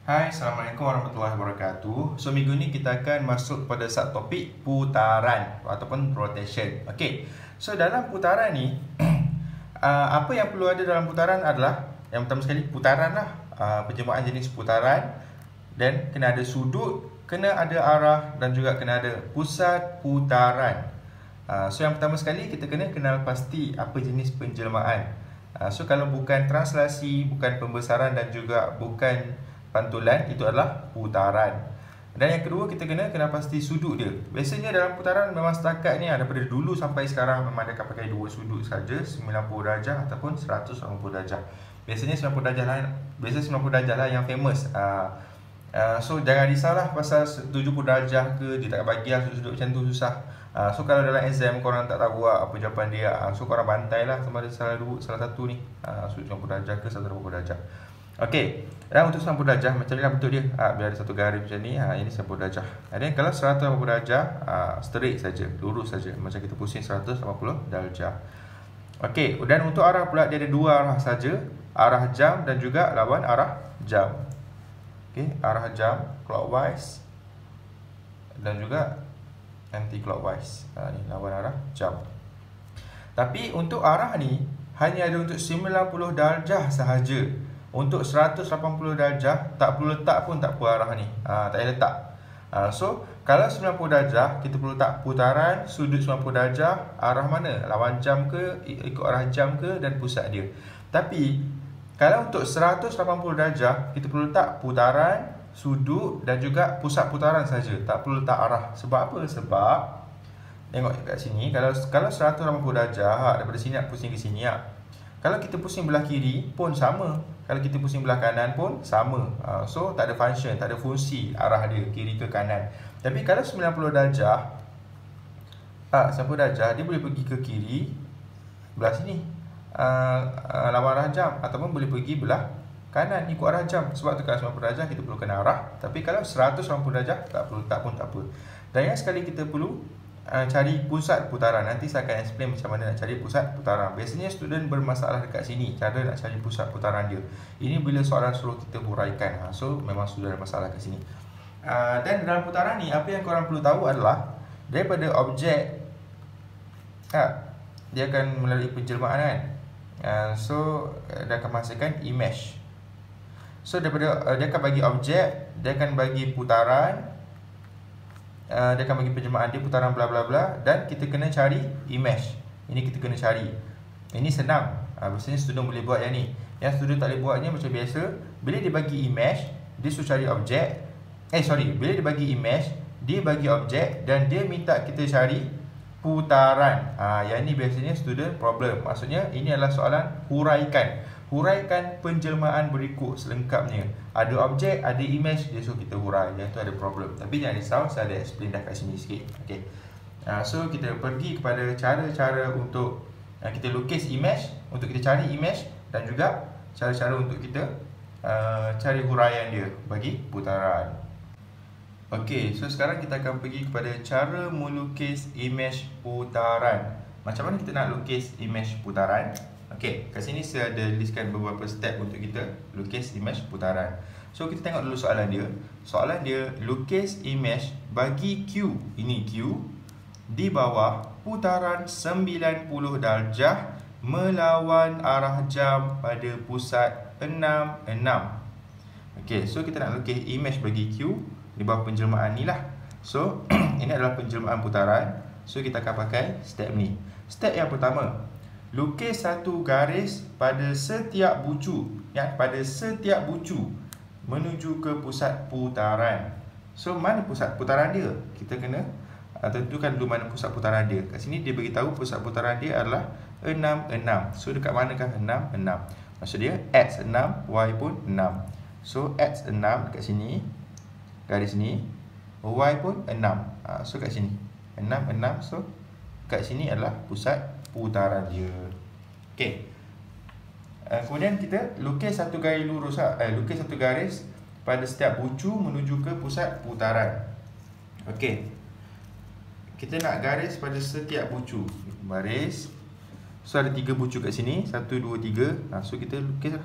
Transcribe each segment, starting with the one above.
Hai, Assalamualaikum warahmatullahi wabarakatuh. So, minggu ni kita akan masuk pada subtopik putaran ataupun rotation. Okey. So, dalam putaran ni apa yang perlu ada dalam putaran adalah yang pertama sekali putaran lah. Penjelmaan jenis putaran, dan kena ada sudut, kena ada arah dan juga kena ada pusat putaran. So, yang pertama sekali kita kena kenal pasti apa jenis penjelmaan. So, kalau bukan translasi, bukan pembesaran dan juga bukan pantulan, itu adalah putaran. Dan yang kedua, kita kena pasti sudut dia. Biasanya dalam putaran memang setakat ni daripada dulu sampai sekarang memang dia akan pakai dua sudut saja, 90 darjah ataupun 180 darjah. Biasanya 90 darjah lah, 90 darjah lah yang famous. So jangan risaulah pasal 70 darjah ke, dia tak bagi lah sudut-sudut macam tu, susah. So kalau dalam exam korang tak tahu apa jawapan dia, so korang bantai lah sama ada salah satu ni, sudut 90 darjah ke 180 darjah. Okey, dan untuk 90 darjah macam ni lah bentuk dia. Biar ada satu garis macam ni, ini 90 darjah. Dan kalau 180 darjah, straight saja, lurus saja, macam kita pusing 180 darjah. Okey, dan untuk arah pula dia ada dua arah saja, arah jam dan juga lawan arah jam. Okey, arah jam clockwise dan juga anti clockwise. Ni lawan arah jam. Tapi untuk arah ni hanya ada untuk 90 darjah sahaja. Untuk 180 darjah tak perlu letak pun tak apa arah ni. Tak payah letak. So kalau 90 darjah kita perlu letak putaran, sudut 90 darjah, arah mana? Lawan jam ke, ikut arah jam ke, dan pusat dia. Tapi kalau untuk 180 darjah kita perlu letak putaran, sudut dan juga pusat putaran saja. Tak perlu letak arah. Sebab apa? Sebab tengok kat sini, kalau 180 darjah daripada sini nak pusing ke sini, kalau kita pusing belah kiri pun sama, kalau kita pusing belah kanan pun sama. So tak ada function, tak ada fungsi arah dia kiri ke kanan. Tapi kalau 90 darjah, 90 darjah dia boleh pergi ke kiri belah sini, lawan arah jam, ataupun boleh pergi belah kanan ikut arah jam. Sebab tu kalau 90 darjah kita perlu kena arah. Tapi kalau 180 darjah tak perlu letak pun tak apa. Dan yang sekali kita perlu cari pusat putaran. Nanti saya akan explain macam mana nak cari pusat putaran. Biasanya student bermasalah dekat sini, cara nak cari pusat putaran dia. Ini bila soalan suruh kita huraikan. So memang student ada masalah kat sini. Dan dalam putaran ni, apa yang korang perlu tahu adalah daripada objek, dia akan melalui penjelmaan kan. So dia akan menghasilkan image. So daripada dia akan bagi objek, dia akan bagi putaran, dia akan bagi penjelmaan dia, putaran bla bla bla, dan kita kena cari image. Ini kita kena cari. Ini senang. Biasanya student boleh buat yang ni. Yang student tak boleh buatnya macam biasa, bila dia bagi image, dia suruh cari objek. Bila dia bagi image, dia bagi objek dan dia minta kita cari putaran. Yang ni biasanya student problem. Maksudnya ini adalah soalan huraikan. Huraikan penjelmaan berikut selengkapnya. Ada objek, ada image, dia suruh kita hurai. Yang tu ada problem. Tapi jangan risau, saya ada explain dah kat sini sikit. Okay. So kita pergi kepada cara-cara untuk kita lukis image, untuk kita cari image, dan juga cara-cara untuk kita cari huraian dia bagi putaran. Okay, so sekarang kita akan pergi kepada cara melukis image putaran. Macam mana kita nak lukis image putaran? Okey, kat sini saya ada listkan beberapa step untuk kita lukis image putaran. So kita tengok dulu soalan dia. Soalan dia, lukis image bagi Q. Ini Q. Di bawah putaran 90 darjah melawan arah jam pada pusat 66. Okey, so kita nak lukis image bagi Q di bawah penjelmaan ni lah. So ini adalah penjelmaan putaran. So kita akan pakai step ni. Step yang pertama, lukis satu garis pada setiap bucu, pada setiap bucu menuju ke pusat putaran. So mana pusat putaran dia? Kita kena tentukan dulu mana pusat putaran dia. Kat sini dia beritahu pusat putaran dia adalah 66. So dekat manakah 6? 6. Maksud dia X 6, Y pun 6. So X 6 dekat sini, garis ni, Y pun 6. So kat sini 6, 6. So kat sini adalah pusat putaran dia. Okey. Kemudian kita lukis satu garis lurus, lukis satu garis pada setiap bucu menuju ke pusat putaran. Okey. Kita nak garis pada setiap bucu. Baris. So ada 3 bucu kat sini, 1 2 3. So kita lukislah.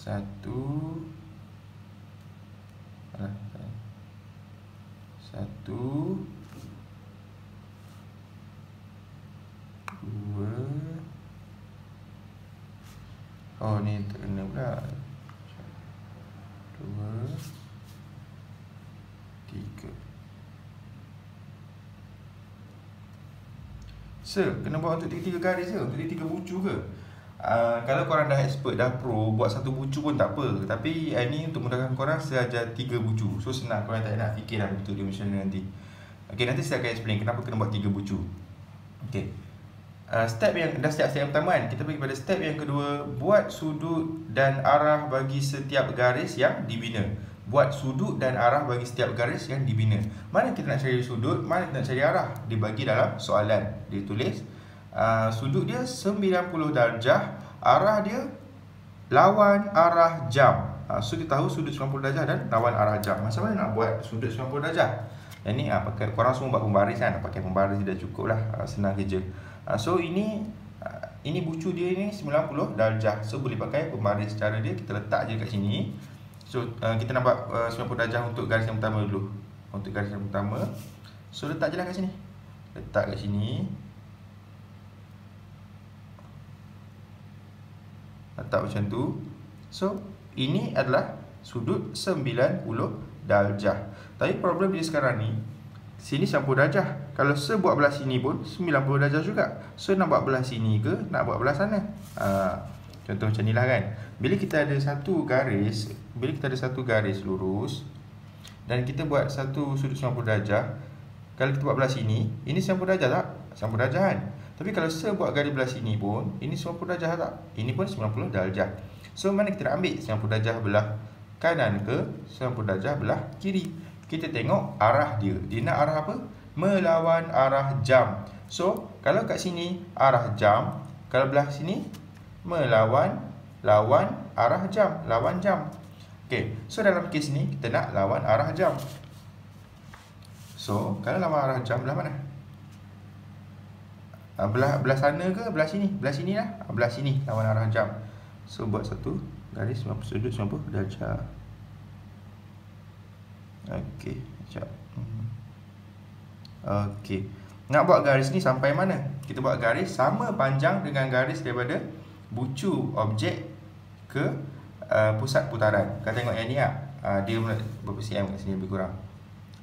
Satu. Dua. Oh, ni tak kena pula. 2, 3. Kena buat untuk 3 garis ke? Untuk 3 bucu ke? Kalau korang dah expert, dah pro, buat 1 bucu pun tak apa. Tapi ni untuk mudahkan korang, saya ajar 3 bucu. So senang, korang tak nak fikir dah betul dia macam mana nanti. Okay, nanti saya akan explain kenapa kena buat 3 bucu. Okay, step yang dah step yang pertama kan, kita pergi pada step yang kedua. Buat sudut dan arah bagi setiap garis yang dibina. Buat sudut dan arah bagi setiap garis yang dibina. Mana kita nak cari sudut, mana kita nak cari arah, dibagi dalam soalan. Dia tulis sudut dia 90 darjah, arah dia lawan arah jam. So kita tahu sudut 90 darjah dan lawan arah jam. Macam mana nak buat sudut 90 darjah? Yang ni pakai, korang semua buat pembaris kan, pakai pembaris dah cukup lah, senang kerja. So ini bucu dia ni 90 darjah. So boleh pakai pembaris. Cara dia, kita letak je kat sini. So kita nak buat 90 darjah untuk garis yang pertama dulu. Untuk garis yang pertama, so letak je lah kat sini. Letak kat sini. Letak macam tu. So ini adalah sudut 90 darjah. Tapi problem dia sekarang ni, sini 90 darjah. Kalau buat belah sini pun 90 darjah juga. So nak buat belah sini ke, nak buat belah sana? Contoh macam ni lah kan. Bila kita ada satu garis lurus dan kita buat satu sudut 90 darjah, kalau kita buat belah sini, ini 90 darjah tak? 90 darjah kan? Tapi kalau buat garis belah sini pun, ini 90 darjah tak? Ini pun 90 darjah. So mana kita nak ambil? 90 darjah belah kanan ke 90 darjah belah kiri? Kita tengok arah dia. Dia nak arah apa? Melawan arah jam. So kalau kat sini arah jam, kalau belah sini lawan arah jam, lawan jam. Okay, so dalam kes ni kita nak lawan arah jam. So kalau lawan arah jam, belah mana? Belah sana ke belah sini? Belah sini lah. Belah sini lawan arah jam. So buat satu garis sudut 90 darjah. Okey, sekejap. Okey. Nak buat garis ni sampai mana? Kita buat garis sama panjang dengan garis daripada bucu objek ke pusat putaran. Kau tengok yang ni lah. Dia berapa cm kat sini lebih kurang?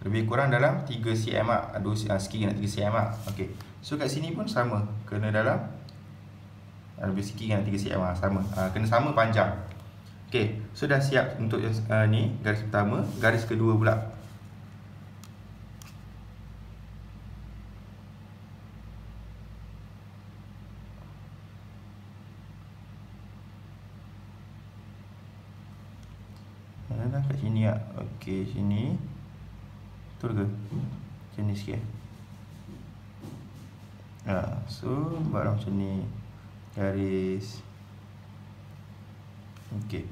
Lebih kurang dalam 3 cm lah. Sikit nak 3 cm lah. Okey. So kat sini pun sama. Kena dalam lebih sikit dengan 3 cm lah. Sama. Kena sama panjang. Okey. So dah siap untuk ni garis pertama. Garis kedua pula. Mana dah kat sini lah. Okey, sini. Betul ke? Macam ni sikit. So buatlah macam ni. Garis. Okey.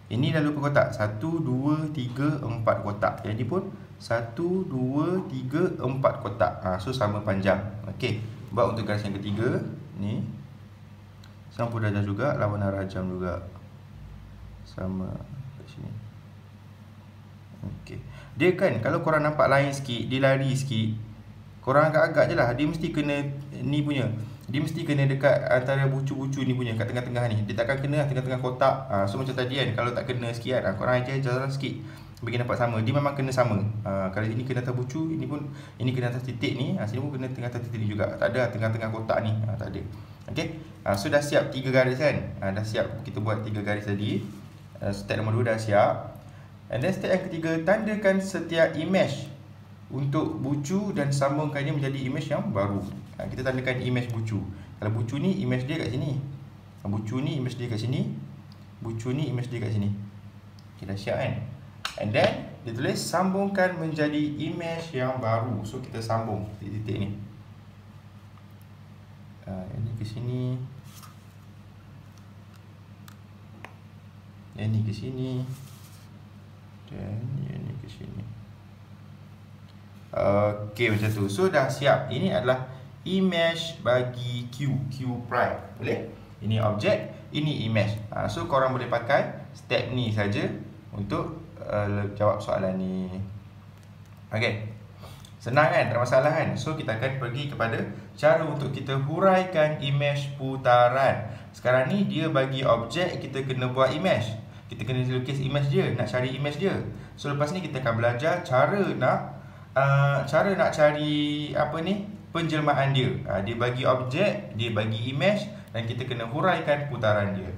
Ini dah lupa kotak. 1, 2, 3, 4 kotak. Yang ni pun 1, 2, 3, 4 kotak. So sama panjang. Okey. Buat untuk garis yang ketiga. Ni 90 darjah juga. Lawan arah jam juga. Sama kat sini. Okey. Dia kan, kalau korang nampak lain sikit, dia lari sikit, korang agak-agak je lah. Dia mesti kena ni punya. Dia mesti kena dekat antara bucu-bucu ni punya, kat tengah-tengah ni. Dia takkan kena tengah-tengah kotak. So macam tadi kan, kalau tak kena sikit kan, korang ajar sikit bagi nampak sama. Dia memang kena sama. Kalau ini kena atas bucu, ini pun ini kena atas titik ni, sini pun kena tengah atas titik ni juga. Tak ada tengah-tengah kotak ni. Tak ada. Okey. So dah siap 3 garis kan. Dah siap kita buat 3 garis tadi. Step nombor 2 dah siap. And then step yang ketiga, tandakan setiap image untuk bucu dan sambungkannya menjadi image yang baru. Kita tandakan image bucu. Kalau bucu ni, image dia kat sini. Bucu ni, image dia kat sini. Bucu ni, image dia kat sini. Okay, dah siap kan? And then, dia tulis sambungkan menjadi image yang baru. So, kita sambung titik-titik ni. Yang ni ke sini. Yang ni ke sini. Dan yang ni ke sini. Okey, macam tu. So dah siap. Ini adalah image bagi Q prime. Boleh? Ini objek, ini image. So korang boleh pakai step ni saja untuk jawab soalan ni. Okey. Senang kan? Tak ada masalah kan? So kita akan pergi kepada cara untuk kita huraikan imej putaran. Sekarang ni dia bagi objek, kita kena buat imej. Kita kena lukis imej dia, nak cari imej dia. So lepas ni kita akan belajar cara nak cari apa ni? Penjelmaan dia. Dia bagi objek, dia bagi imej dan kita kena huraikan putaran dia.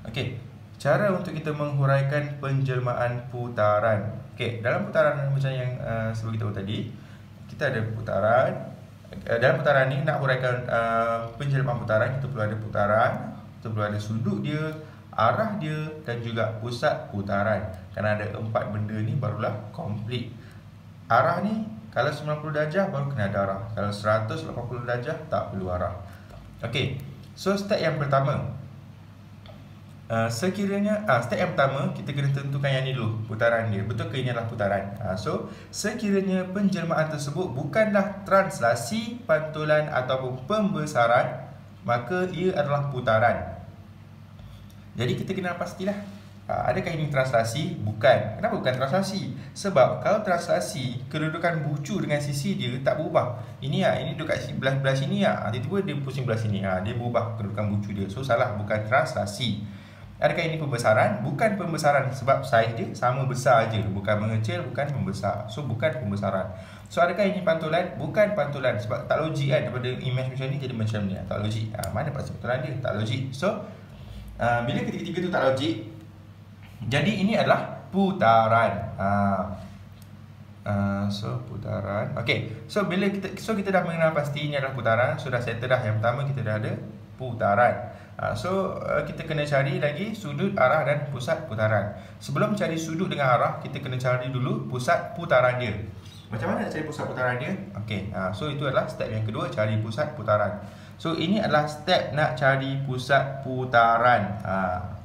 Okey. Cara untuk kita menghuraikan penjelmaan putaran. Okey, dalam putaran macam yang sebelum kita tahu tadi, kita ada putaran. Dalam putaran ni nak huraikan penjelmaan putaran, kita perlu ada putaran, kita perlu ada sudut dia, arah dia dan juga pusat putaran. Kerana ada 4 benda ni barulah komplit. Arah ni kalau 90 darjah baru kena ada arah. Kalau 180 darjah tak perlu arah. Okey. So step yang pertama, step yang pertama kita kena tentukan yang ni dulu, putaran dia. Betul ke ini adalah putaran? So sekiranya penjelmaan tersebut bukanlah translasi, pantulan ataupun pembesaran, maka ia adalah putaran. Jadi kita kena pastilah, adakah ini translasi? Bukan. Kenapa bukan translasi? Sebab kalau translasi, kedudukan bucu dengan sisi dia tak berubah. Ini duduk kat belah sini tiba-tiba dia pusing belah sini, dia berubah kedudukan bucu dia. So salah, bukan translasi. Adakah ini pembesaran? Bukan pembesaran, sebab saiz dia sama besar aja, bukan mengecil, bukan membesar. So bukan pembesaran. So adakah ini pantulan? Bukan pantulan, sebab tak logik kan, daripada imej macam ni jadi macam ni, tak logik. Mana pasti pantulan dia? Tak logik. So bila ketiga-tiga tu tak logik, jadi ini adalah putaran. So putaran. Okey. So kita dah mengenal pasti ini adalah putaran. So dah settle dah. Yang pertama kita dah ada putaran. So kita kena cari lagi sudut, arah dan pusat putaran. Sebelum cari sudut dengan arah, kita kena cari dulu pusat putaran dia. Macam mana nak cari pusat putaran dia? Okey. So itu adalah step yang kedua, cari pusat putaran. So ini adalah step nak cari pusat putaran.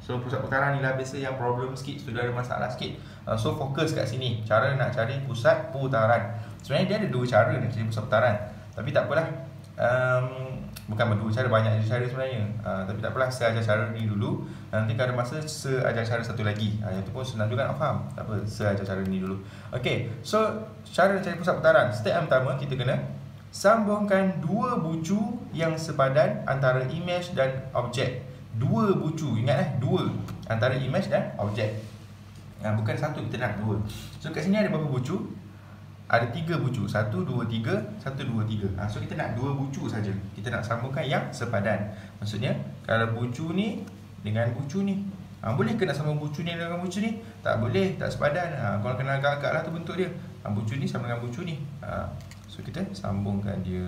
So pusat putaran ni lah biasa yang problem sikit, sudah ada masalah sikit. So fokus kat sini, cara nak cari pusat putaran. Sebenarnya dia ada 2 cara nak cari pusat putaran, tapi tak apalah. Bukan berdua cara, banyak cara sebenarnya. Tapi tak apalah, saya ajar cara ni dulu. Nanti kalau ada masa, saya ajar cara satu lagi. Yang tu pun senang juga nak faham. Tak apa, saya ajar cara ni dulu. Okey, so cara nak cari pusat putaran. Step yang pertama, kita kena sambungkan 2 bucu yang sepadan antara imej dan objek. 2 bucu, ingat 2 antara imej dan objek. Bukan 1, kita nak 2. So kat sini ada berapa bucu? Ada 3 bucu, 1, 2, 3, 1, 2, 3. So kita nak 2 bucu saja. Kita nak sambungkan yang sepadan. Maksudnya kalau bucu ni dengan bucu ni, boleh ke nak sambung bucu ni dengan bucu ni? Tak boleh, tak sepadan. Kalau kena agak-agak lah tu bentuk dia. Bucu ni sama dengan bucu ni. So kita sambungkan dia.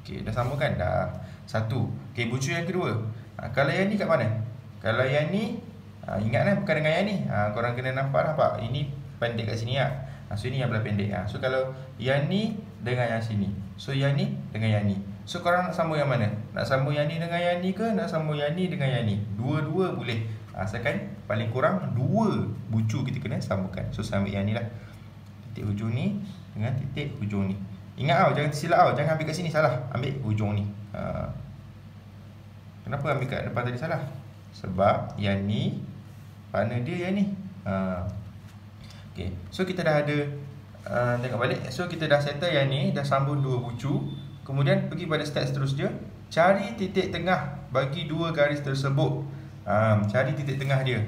Okey, dah sambungkan dah. 1. Okey, bucu yang kedua. Kalau yang ni kat mana? Kalau yang ni, ingatlah bukan dengan yang ni. Korang kena nampak. Ini pendek kat sini . So ini yang belah pendek. So kalau yang ni dengan yang sini, so yang ni dengan yang ni. So korang nak sambung yang mana? Nak sambung yang ni dengan yang ni ke? Nak sambung yang ni dengan yang ni? Dua-dua boleh. Asalkan paling kurang 2 bucu kita kena sambungkan. So saya ambil yang ni lah, titik hujung ni dengan titik hujung ni. Ingat jangan silap jangan ambil kat sini salah. Ambil hujung ni. Kenapa ambil kat depan tadi salah? Sebab yang ni partner dia yang ni. Okay. So kita dah ada, tengok balik. So kita dah settle yang ni, dah sambung 2 bucu. Kemudian pergi pada step seterusnya, cari titik tengah bagi 2 garis tersebut. Cari titik tengah dia.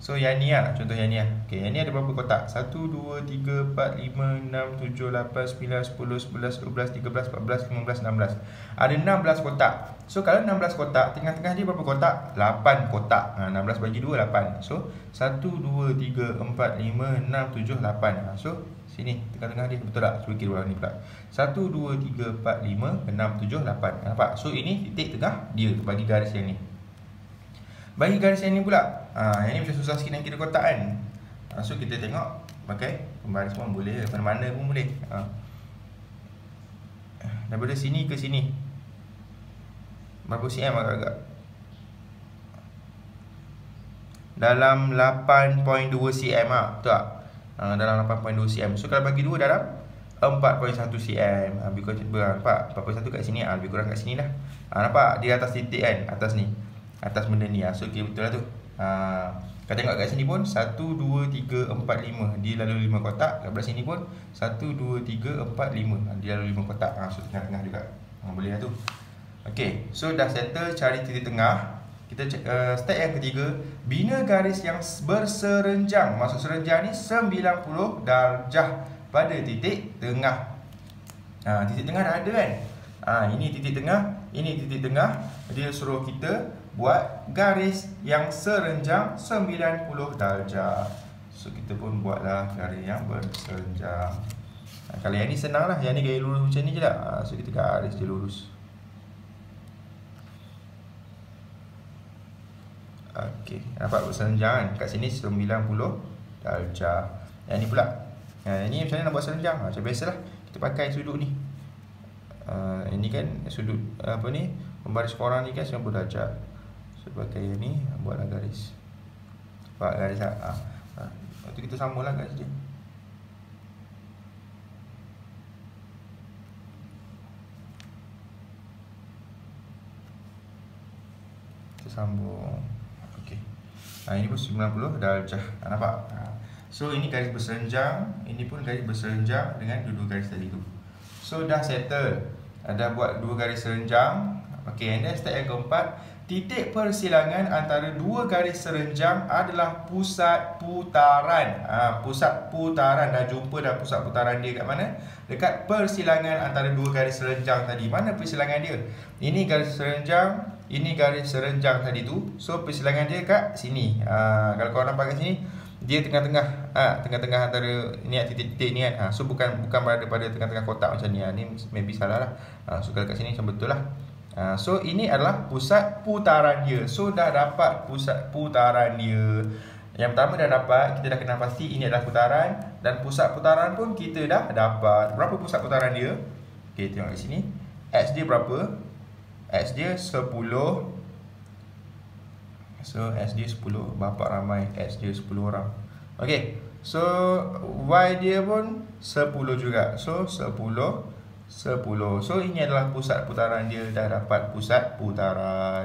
So yang ni contoh yang ni Okay, yang ni ada berapa kotak? 1, 2, 3, 4, 5, 6, 7, 8, 9, 10, 11, 12, 13, 14, 15, 16. Ada 16 kotak. So kalau 16 kotak, tengah-tengah dia berapa kotak? 8 kotak. 16 bagi 2, 8. So 1, 2, 3, 4, 5, 6, 7, 8. So sini, tengah-tengah dia, betul tak? Cuba kira ni pula. 1, 2, 3, 4, 5, 6, 7, 8. Nampak? So ini titik tengah dia bagi garis yang ni. Bagi garis yang ni pula, yang ni macam susah sikit nak kira kotak kan. So kita tengok pakai pembaris pun boleh, mana-mana pun boleh. Daripada sini ke sini berapa cm agak-agak? Dalam 8.2 cm betul tak? Dalam 8.2 cm. So kalau bagi 2 dalam 4.1 cm. Lebih kurang nampak 4.1 kat sini, lebih kurang kat sini dah. Nampak di atas titik kan, atas ni, atas benda ni. So okey, betul lah tu. Kau tengok kat sini pun 1, 2, 3, 4, 5. Dia lalu 5 kotak. Kat belah sini pun 1, 2, 3, 4, 5. Dia lalu 5 kotak. So tengah-tengah juga. Boleh lah tu. Okey, so dah settle cari titik tengah. Kita step yang ketiga, bina garis yang berserenjang. Maksud serenjang ni 90 darjah pada titik tengah. Titik tengah dah ada kan? Ini titik tengah, ini titik tengah. Dia suruh kita buat garis yang serenjang 90 darjah. So kita pun buatlah garis yang berserenjang. Kalau yang ni senang lah, yang ni gaya lurus macam ni je lah. So kita garis je lurus. Okey, nampak berserenjang kan? Kat sini 90 darjah. Yang ni pula, ini macam mana nak buat serenjang? Macam biasalah, kita pakai sudut ni. Ini kan sudut apa ni, pembaris korang ni kan 90 darjah. So pakai yang ni, buatlah garis. Buat garis lah. Lepas tu kita sambunglah garis dia. Kita sambung. Ini pun 90 darjah. Nampak? So ini garis berserenjang, ini pun garis berserenjang dengan dua garis tadi tu. So dah settle. Dah buat dua garis serenjang. Okey, and then step yang keempat, titik persilangan antara dua garis serenjang adalah pusat putaran. Pusat putaran, dah jumpa dah pusat putaran dia kat mana? Dekat persilangan antara dua garis serenjang tadi. Mana persilangan dia? Ini garis serenjang, ini garis serenjang tadi tu. So persilangan dia kat sini. Kalau korang nampak kat sini, dia tengah-tengah, tengah-tengah antara ni titik-titik ni kan. So bukan berada pada tengah-tengah kotak macam ni. Ni maybe salah lah. So kalau kat sini macam betul lah. So ini adalah pusat putaran dia. So dah dapat pusat putaran dia. Yang pertama dah dapat, kita dah kenal pasti ini adalah putaran. Dan pusat putaran pun kita dah dapat. Berapa pusat putaran dia? Okay, tengok kat sini. X dia berapa? X dia 10. So X dia 10. Bapak ramai, X dia 10 orang. Okay, so Y dia pun 10 juga. So 10. So ini adalah pusat putaran dia. Dah dapat pusat putaran.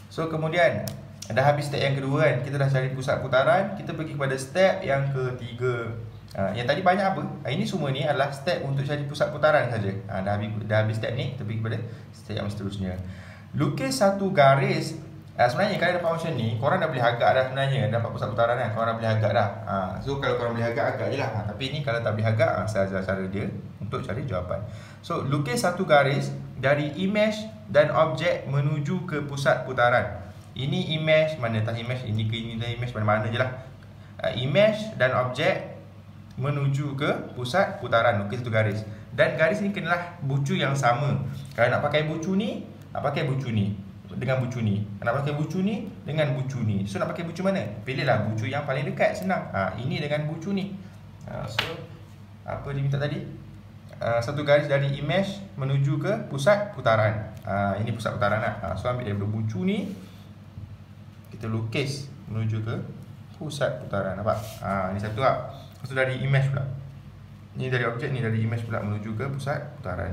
So kemudian dah habis step yang kedua kan, kita dah cari pusat putaran. Kita pergi kepada step yang ketiga. Yang tadi banyak apa? Ini semua ni adalah step untuk cari pusat putaran saja. Dah habis step ni, kita pergi kepada step yang seterusnya. Lukis satu garis. Sebenarnya kalau dapat macam ni, korang dah boleh agak dah sebenarnya. Dapat pusat putaran kan, korang dah boleh agak dah. So kalau korang boleh agak je lah. Tapi ni kalau tak boleh agak, saya ajar cara dia untuk cari jawapan. So lukis satu garis dari image dan objek menuju ke pusat putaran. Ini image, mana tak image, ini ke ini dah image, mana-mana je lah. Image dan objek menuju ke pusat putaran, lukis satu garis. Dan garis ni kenalah bucu yang sama. Kalau nak pakai bucu ni, nak pakai bucu ni dengan bucu ni. Nak pakai bucu ni dengan bucu ni. So nak pakai bucu mana? Pilihlah bucu yang paling dekat, senang. Ini dengan bucu ni. So apa dia minta tadi? Satu garis dari image menuju ke pusat putaran. Ini pusat putaran lah. So ambil daripada bucu ni, kita lukis menuju ke pusat putaran. Nampak? Ini satu lah. Lepas tu dari image pula. Ni dari objek, ni dari image pula menuju ke pusat putaran.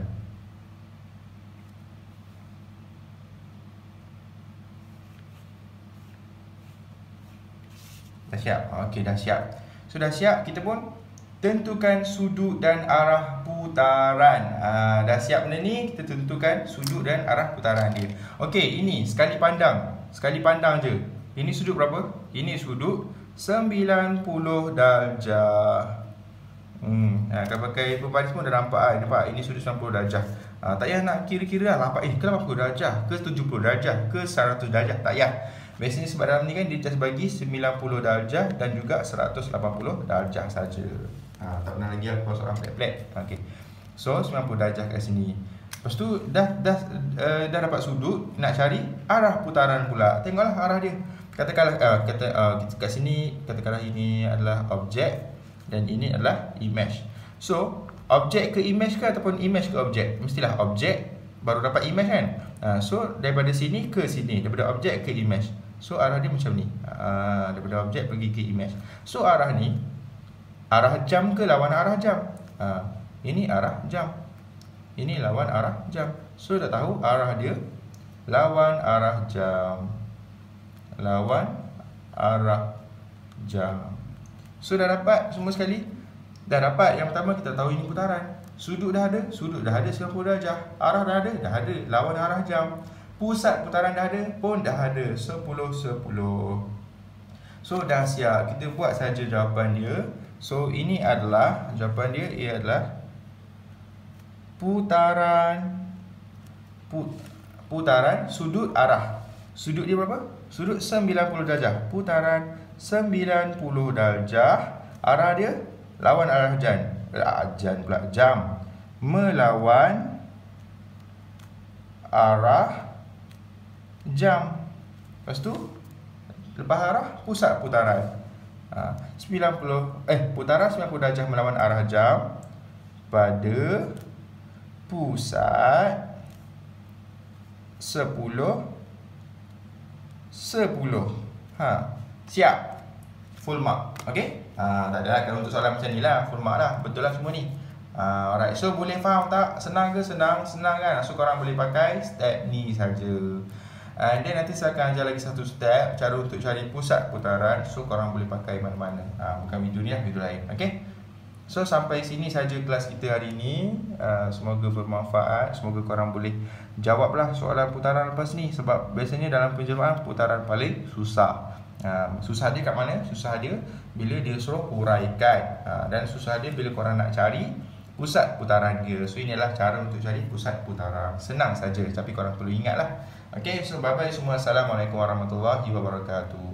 Dah siap? Okey, dah siap. So dah siap, kita pun tentukan sudut dan arah putaran. Dah siap benda ni, kita tentukan sudut dan arah putaran dia. Okey, ini sekali pandang. Sekali pandang je. Ini sudut berapa? Ini sudut 90 darjah. Kalau pakai pembaris pun dah nampak. Nampak? Ini sudut 90 darjah. Tak payah nak kira-kira lah. Ke 80 darjah, ke 70 darjah, ke 100 darjah. Tak payah. Biasanya sebab dalam ni kan dia just bagi 90 darjah dan juga 180 darjah saja. Tak pernah lagi aku soalan flat-flat. Okay. So 90 darjah kat sini. Lepas tu dah dapat sudut, nak cari arah putaran pula. Tengoklah arah dia. Katakanlah kat sini, katakanlah ini adalah objek dan ini adalah image. So objek ke image ke ataupun image ke objek? Mestilah objek baru dapat image kan. So daripada sini ke sini, daripada objek ke image. So arah dia macam ni. Daripada objek pergi ke image. So arah ni, arah jam ke lawan arah jam? Ini arah jam. Ini lawan arah jam. So dah tahu arah dia lawan arah jam. Lawan arah jam. So dah dapat semua sekali. Dah dapat. Yang pertama kita tahu ini putaran. Sudut dah ada 90 darjah. Arah dah ada lawan arah jam. Pusat putaran dah ada pun dah ada 10, 10. So dah siap. Kita buat saja jawapan dia. So ini adalah jawapan dia, ia adalah putaran sudut arah. Sudut dia berapa? Sudut 90 darjah. Putaran 90 darjah. Arah dia lawan arah jam. Melawan arah jam. Lepas tu lepas arah pusat putaran. 90 darjah melawan arah jam pada pusat 10. Siap. Full mark. Okey? Tak adalah kalau untuk soalan macam ni lah, full mark dah. Betul lah semua ni. Alright. So boleh faham tak? Senang ke? Senang kan? So korang boleh pakai step ni saja. And then nanti saya akan ajar lagi satu step, cara untuk cari pusat putaran. So korang boleh pakai mana-mana. Bukan video ni lah, video lain. Okay. So sampai sini saja kelas kita hari ni. Semoga bermanfaat. Semoga korang boleh jawablah soalan putaran lepas ni. Sebab biasanya dalam penjelmaan putaran paling susah. Susah dia kat mana? Susah dia bila dia suruh huraikan. Dan susah dia bila korang nak cari pusat putaran dia. So inilah cara untuk cari pusat putaran. Senang saja, tapi korang perlu ingatlah. Okay, so bye bye semua. Assalamualaikum warahmatullahi wabarakatuh.